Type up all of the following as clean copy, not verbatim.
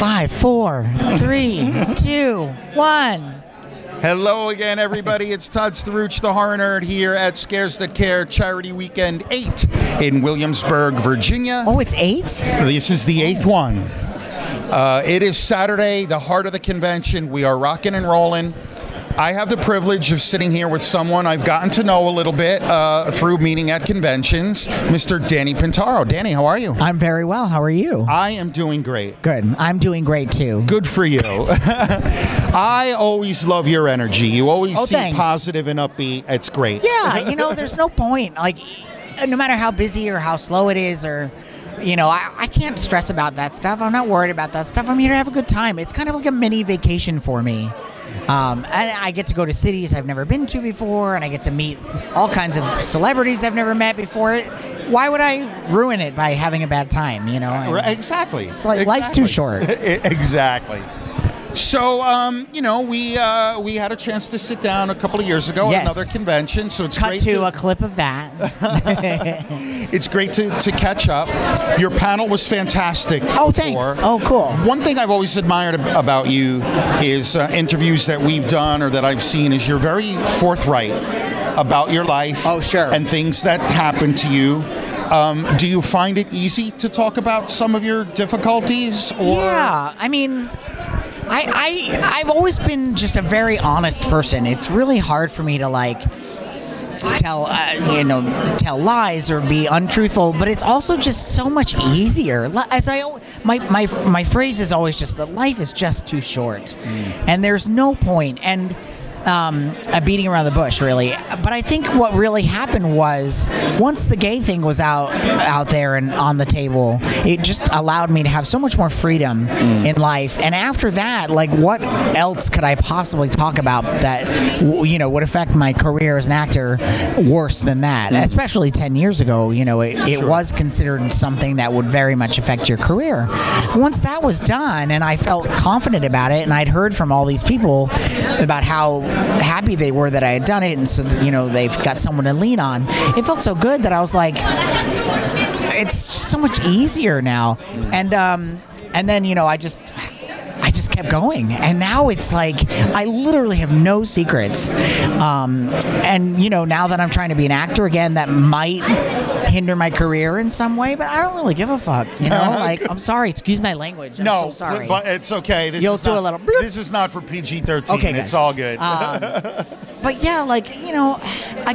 5, 4, 3, 2, 1. Hello again, everybody. It's Todd Staruch, the Horror Nerd, here at Scares That Care Charity Weekend 8 in Williamsburg, Virginia. Oh, it's 8? This is the 8th one. It is Saturday, the heart of the convention. We are rocking and rolling. I have the privilege of sitting here with someone I've gotten to know a little bit through meeting at conventions, Mr. Danny Pintauro. Danny, how are you? I'm very well. How are you? I am doing great. Good. I'm doing great, too. Good for you. I always love your energy. You always seem thanks. positive and upbeat. It's great. Yeah, there's no point. Like, no matter how busy or how slow it is or... I can't stress about that stuff. I'm not worried about that stuff. I'm here to have a good time. It's kind of like a mini vacation for me. And I get to go to cities I've never been to before, and I get to meet all kinds of celebrities I've never met before. Why would I ruin it by having a bad time, Exactly. It's like life's too short. Exactly. So, we had a chance to sit down a couple of years ago at another convention. So it's great to a clip of that. It's great to catch up. Your panel was fantastic. Oh, thanks. Oh, cool. One thing I've always admired about you is interviews that we've done or that I've seen is you're very forthright about your life. Oh, sure. And things that happen to you. Do you find it easy to talk about some of your difficulties? Or? Yeah, I mean... I've always been just a very honest person. It's really hard for me to tell lies or be untruthful, but it's also just so much easier. My phrase is always just that life is just too short, and there's no point. And beating around the bush, really. But I think what really happened was once the gay thing was out there and on the table, it just allowed me to have so much more freedom in life. And after that, what else could I possibly talk about that would affect my career as an actor worse than that? Especially 10 years ago, it Sure. was considered something that would very much affect your career. Once that was done, and I felt confident about it, and I'd heard from all these people about how happy they were that I had done it, and so they've got someone to lean on. It felt so good that I was like, it's just so much easier now. And then I just kept going, and now it's like I literally have no secrets. And now that I'm trying to be an actor again, that might hinder my career in some way, but I don't really give a fuck. I'm sorry. Excuse my language. I'm so sorry. But it's okay. You'll do a little. Bloop. This is not for PG-13. Okay, it's all good. But yeah, I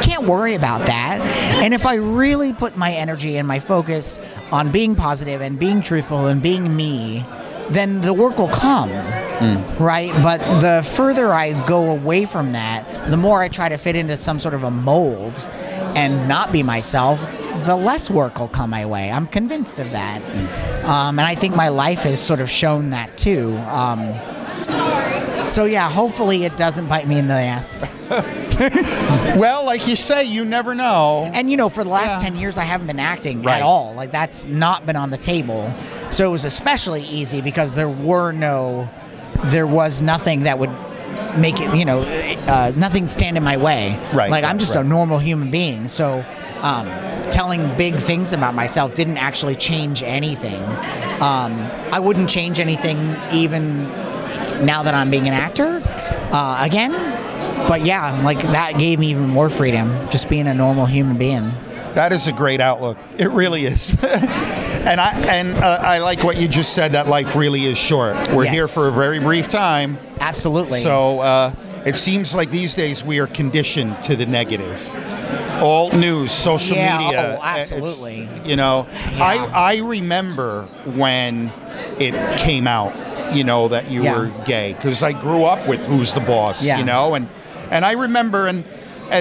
can't worry about that. And if I really put my energy and my focus on being positive and being truthful and being me, then the work will come, right? But the further I go away from that, the more I try to fit into some sort of a mold and not be myself, the less work will come my way. I'm convinced of that. And I think my life has sort of shown that too. So yeah, hopefully it doesn't bite me in the ass. Well, like you say, you never know. And for the last 10 years, I haven't been acting at all. That's not been on the table. So it was especially easy because there was nothing that would make it, nothing stand in my way. Right. I'm just a normal human being. So telling big things about myself didn't actually change anything. I wouldn't change anything even now that I'm being an actor again. But yeah, that gave me even more freedom, just being a normal human being. That is a great outlook. It really is. And I like what you just said, that life really is short. We're here for a very brief time. Absolutely. So it seems like these days we are conditioned to the negative. All news, social media. Oh, absolutely. I remember when it came out, that you were gay, because I grew up with Who's the Boss, and I remember, and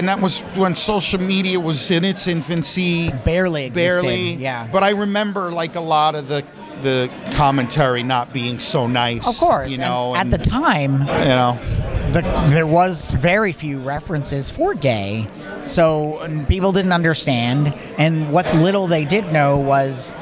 that was when social media was in its infancy. Barely existed. Yeah. But I remember a lot of the commentary not being so nice. Of course. At the time, there was very few references for gay, so people didn't understand, and what little they did know was,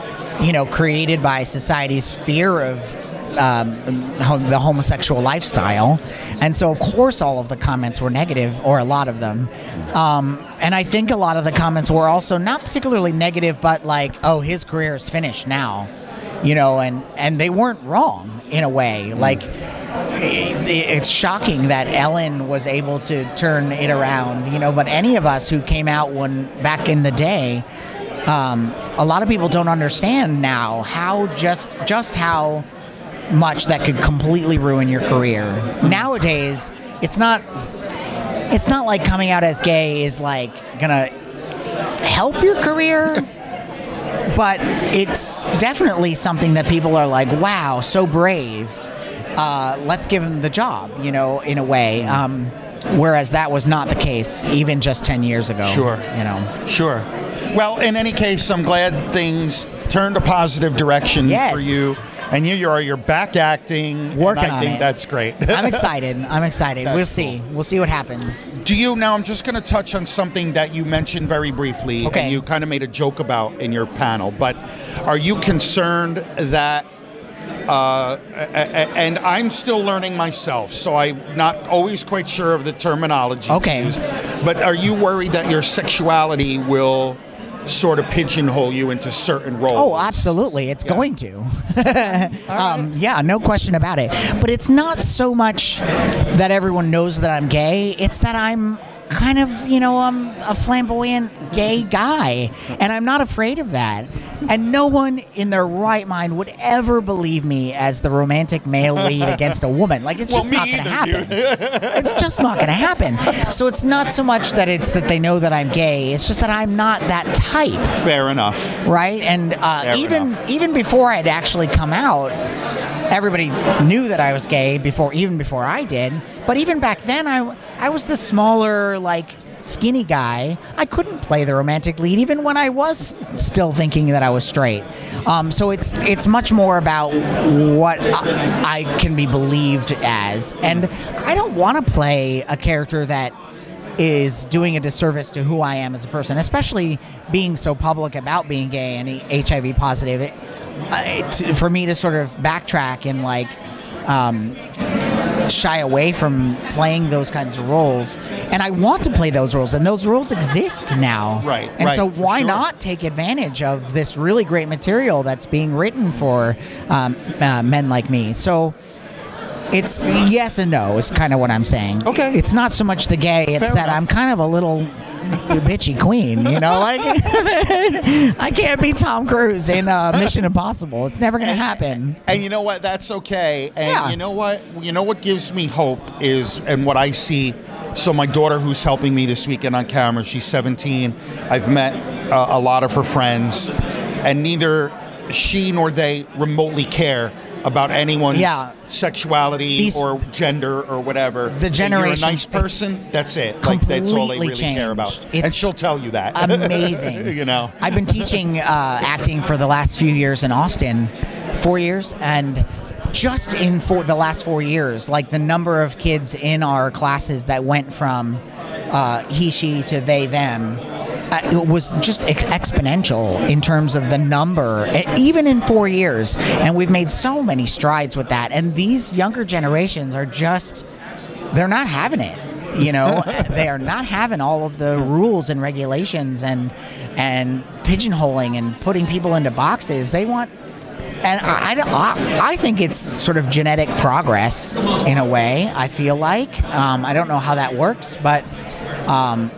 created by society's fear of the homosexual lifestyle. And so, of course, all of the comments were negative, or a lot of them. And I think a lot of the comments were also not particularly negative, but oh, his career is finished now. and they weren't wrong in a way. Like, it's shocking that Ellen was able to turn it around, but any of us who came out back in the day, a lot of people don't understand now how just how much that could completely ruin your career. Nowadays, it's not like coming out as gay is like gonna help your career, but it's definitely something that people are like, wow, so brave. Let's give him the job, in a way. Whereas that was not the case even just 10 years ago. Sure. Sure. Well, in any case, I'm glad things turned a positive direction for you. And you're back acting. Working on it. I think that's great. I'm excited. We'll see. Cool. We'll see what happens. Now I'm just going to touch on something that you mentioned very briefly. Okay. And you kind of made a joke about in your panel. But are you concerned that, and I'm still learning myself, so I'm not always quite sure of the terminology to use, but are you worried that your sexuality will sort of pigeonhole you into certain roles? Oh, absolutely. It's going to. Yeah, no question about it. But it's not so much that everyone knows that I'm gay. It's that I'm kind of, I'm a flamboyant gay guy, and I'm not afraid of that. And no one in their right mind would ever believe me as the romantic male lead against a woman. Like, it's just not going to happen. It's just not going to happen. So it's not so much that it's that they know that I'm gay. It's just that I'm not that type. Fair enough. Right? And even before I'd actually come out, everybody knew that I was gay even before I did. But even back then, I was the smaller, like, skinny guy. I couldn't play the romantic lead even when I was still thinking that I was straight. So it's much more about what I can be believed as. And I don't want to play a character that is doing a disservice to who I am as a person, especially being so public about being gay and HIV positive. For me to sort of backtrack and like shy away from playing those kinds of roles, and I want to play those roles, and those roles exist now, right? And so why not take advantage of this really great material that's being written for men like me? So it's yes and no is kind of what I'm saying. Okay, it's not so much the gay; it's Fair that enough. I'm kind of a little bitchy queen, like I can't be Tom Cruise in Mission Impossible. It's never going to happen. And you know what? That's okay. And Yeah. you know what gives me hope is, and what I see. So my daughter, who's helping me this weekend on camera, she's 17. I've met a lot of her friends, and neither she nor they remotely care about anyone's sexuality or gender or whatever. The generation, if you're a nice person, that's it. Like, that's all they really care about. And she'll tell you that. Amazing. I've been teaching acting for the last few years in Austin, 4 years, and just in the last 4 years, like the number of kids in our classes that went from he, she to they, them, it was just exponential in terms of the number, even in 4 years. And we've made so many strides with that. And these younger generations are they're not having it. They are not having all of the rules and regulations and pigeonholing and putting people into boxes. They want, and I think it's sort of genetic progress in a way. I feel like I don't know how that works, but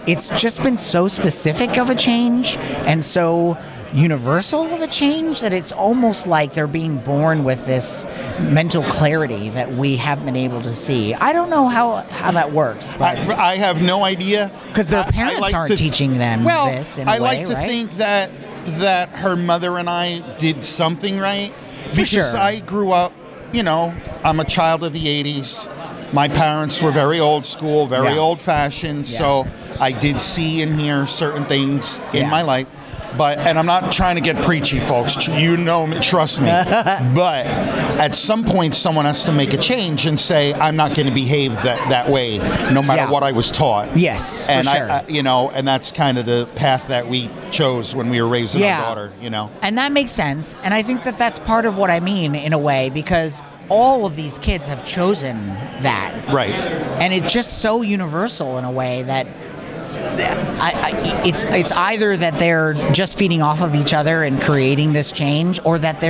it's just been so specific of a change and so universal of a change that it's almost like they're being born with this mental clarity that we haven't been able to see. I don't know how that works. But I have no idea. Because their parents aren't teaching them this in a way, I like to think that her mother and I did something right. Because I grew up, I'm a child of the 80s. My parents were very old school, very old-fashioned, so I did see and hear certain things in my life. And I'm not trying to get preachy, folks. Trust me. But at some point, someone has to make a change and say, I'm not going to behave that way, no matter what I was taught. Yes, and for sure. And that's kind of the path that we chose when we were raising our daughter, And that makes sense. And I think that that's part of what I mean, in a way, because all of these kids have chosen that. Right. And it's just so universal in a way that it's either that they're just feeding off of each other and creating this change, or that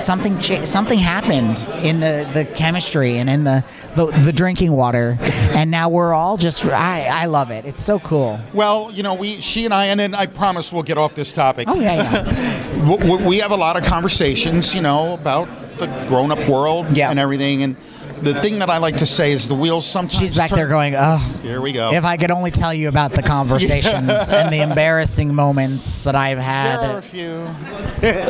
something happened in the chemistry and in the drinking water, and now we're all just I love it. It's so cool. Well, she and I, and then I promise we'll get off this topic. Oh yeah. We have a lot of conversations, about the grown-up world and everything, and the thing that I like to say is the wheels sometimes She's back there going, oh, here we go. If I could only tell you about the conversations and the embarrassing moments that I've had. There are a few.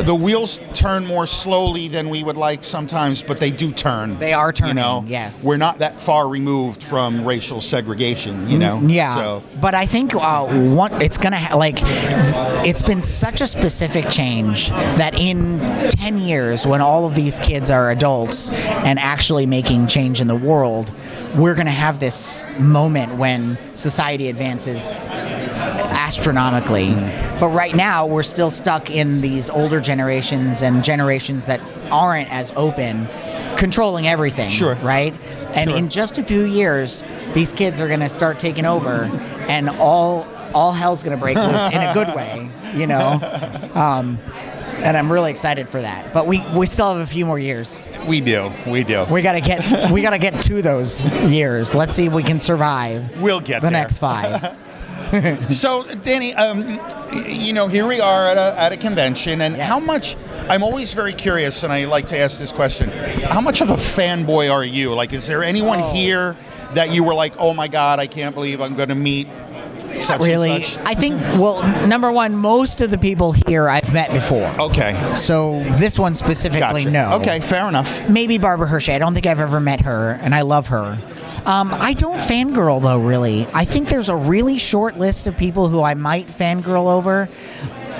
The wheels turn more slowly than we would like sometimes, but they do turn. They are turning, yes. We're not that far removed from racial segregation, Yeah. So. But I think it's going to, it's been such a specific change that in 10 years, when all of these kids are adults and actually making change in the world, we're going to have this moment when society advances astronomically. But right now, we're still stuck in these older generations and generations that aren't as open, controlling everything. Sure. Right? And in just a few years, these kids are going to start taking over, and all hell's going to break loose in a good way, and I'm really excited for that. But we still have a few more years. We do. We gotta get to those years. Let's see if we can survive. We'll get the there. Next 5. So, Danny, here we are at a convention, and yes. How much? I'm always very curious, and I like to ask this question: how much of a fanboy are you? Like, is there anyone here that you were like, oh my God, I can't believe I'm going to meet? Such really, and such? I think. Well, number one, most of the people here I've met before. Okay. So this one specifically, Gotcha. no. Okay, fair enough. Maybe Barbara Hershey. I don't think I've ever met her, and I love her. I don't fangirl though. Really, I think there's a really short list of people who I might fangirl over.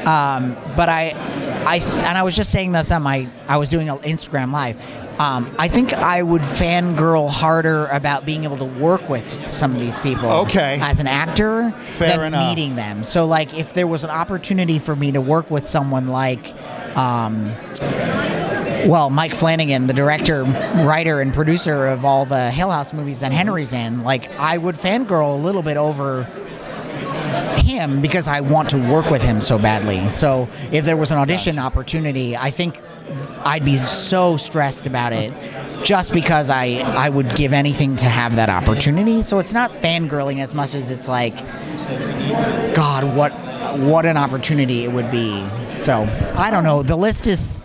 But I was just saying this on I was doing an Instagram Live. I think I would fangirl harder about being able to work with some of these people as an actor Fair than enough. meeting them. So, like, if there was an opportunity for me to work with someone like, Mike Flanagan, the director, writer, and producer of all the Hill House movies that Henry's in, like, I would fangirl a little bit over him because I want to work with him so badly. So if there was an audition opportunity, I think I'd be so stressed about it just because I would give anything to have that opportunity. So it's not fangirling as much as it's like, God, what an opportunity it would be. So I don't know. The list is...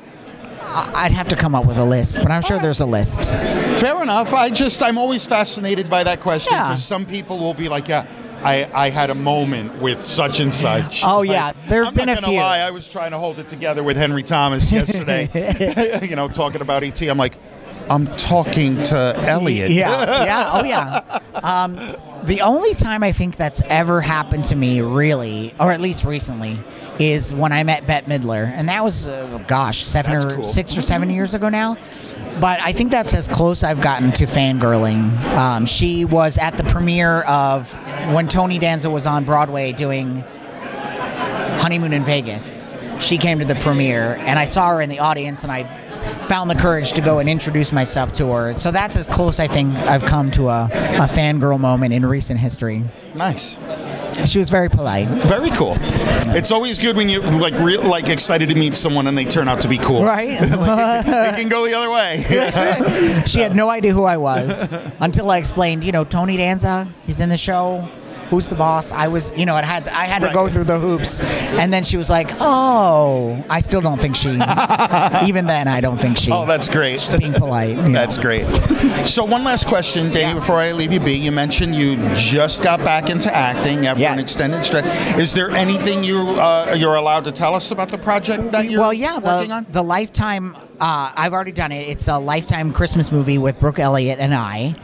I'd have to come up with a list, but I'm sure there's a list. Fair enough. I'm always fascinated by that question because some people will be like, yeah, I had a moment with such and such. Oh, yeah. There have been a few. I'm not going to lie. I was trying to hold it together with Henry Thomas yesterday, talking about E.T. I'm like, I'm talking to Elliot. Yeah. Oh, yeah. The only time I think that's ever happened to me, really, or at least recently, is when I met Bette Midler. And that was, 6 or 7 years ago now. But I think that's as close I've gotten to fangirling. She was at the premiere of when Tony Danza was on Broadway doing Honeymoon in Vegas. She came to the premiere, and I saw her in the audience, and I found the courage to go and introduce myself to her. So that's as close I think I've come to a fangirl moment in recent history. Nice. She was very polite. Very cool. It's always good when you excited to meet someone and they turn out to be cool. Right? It can go the other way. She had no idea who I was until I explained, Tony Danza, he's in the show. Who's the boss? I was, I had to go through the hoops. And then she was like, oh, I still don't think she, even then, I don't think she. Oh, that's great. Just being polite. That's great. So one last question, Danny, before I leave you be. You mentioned you just got back into acting after an extended stretch. Is there anything you're allowed to tell us about the project that you're working on? The Lifetime, I've already done it. It's a Lifetime Christmas movie with Brooke Elliott and I.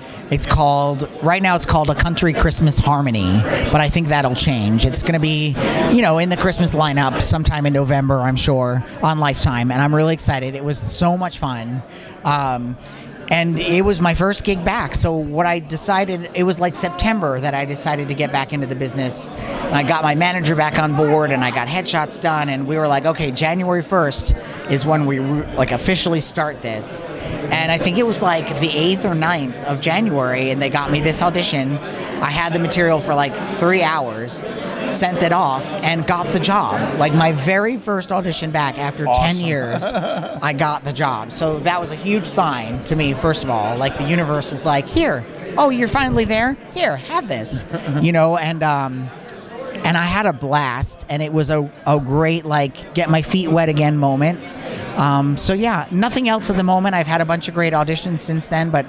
Right now it's called A Country Christmas Harmony, but I think that'll change. It's going to be, in the Christmas lineup sometime in November, I'm sure, on Lifetime, and I'm really excited. It was so much fun. And it was my first gig back. So what I decided, it was like September that I decided to get back into the business. And I got my manager back on board and I got headshots done. And we were like, okay, January 1st is when we officially start this. And I think it was like the 8th or 9th of January. And they got me this audition. I had the material for like 3 hours, sent it off, and got the job. Like my very first audition back after 10 years, I got the job. So that was a huge sign to me, first of all. Like the universe was like, here, oh, you're finally there? Here, have this. And I had a blast, and it was a great, like, get my feet wet again moment. So yeah, nothing else at the moment. I've had a bunch of great auditions since then, but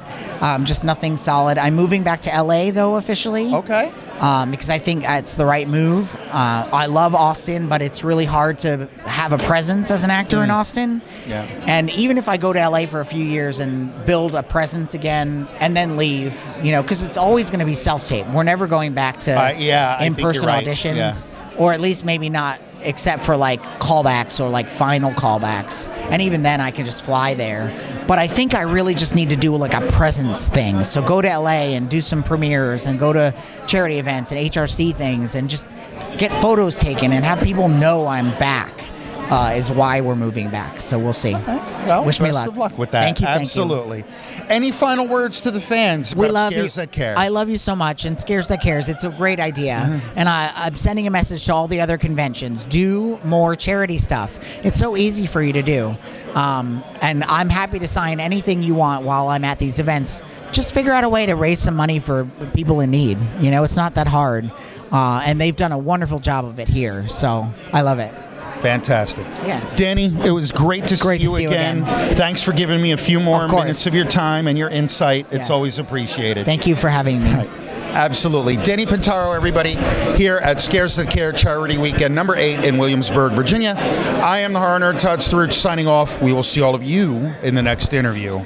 just nothing solid. I'm moving back to LA though officially. Okay. Because I think it's the right move. I love Austin, but it's really hard to have a presence as an actor in Austin. Yeah. And even if I go to LA for a few years and build a presence again and then leave, because it's always going to be self-tape. We're never going back to in-person auditions, or at least maybe not, except for like callbacks or like final callbacks. And even then I can just fly there. But I think I really just need to do like a presence thing. So go to LA and do some premieres and go to charity events and HRC things and just get photos taken and have people know I'm back. Is why we're moving back. So we'll see. Okay. Well, wish me luck. Best of luck with that. Thank you. Absolutely. Any final words to the fans about We love Scares you. That Care? I love you so much, and Scares That Cares. It's a great idea, and I'm sending a message to all the other conventions. Do more charity stuff. It's so easy for you to do, and I'm happy to sign anything you want while I'm at these events. Just figure out a way to raise some money for people in need. It's not that hard, and they've done a wonderful job of it here. So I love it. Fantastic. Yes. Danny, it was great to see you again. Thanks for giving me a few more minutes of your time and your insight. It's always appreciated. Thank you for having me. Absolutely. Danny Pintauro, everybody, here at Scares That Care Charity Weekend number 8 in Williamsburg, Virginia. I am the horror nerd Todd Sturridge signing off. We will see all of you in the next interview.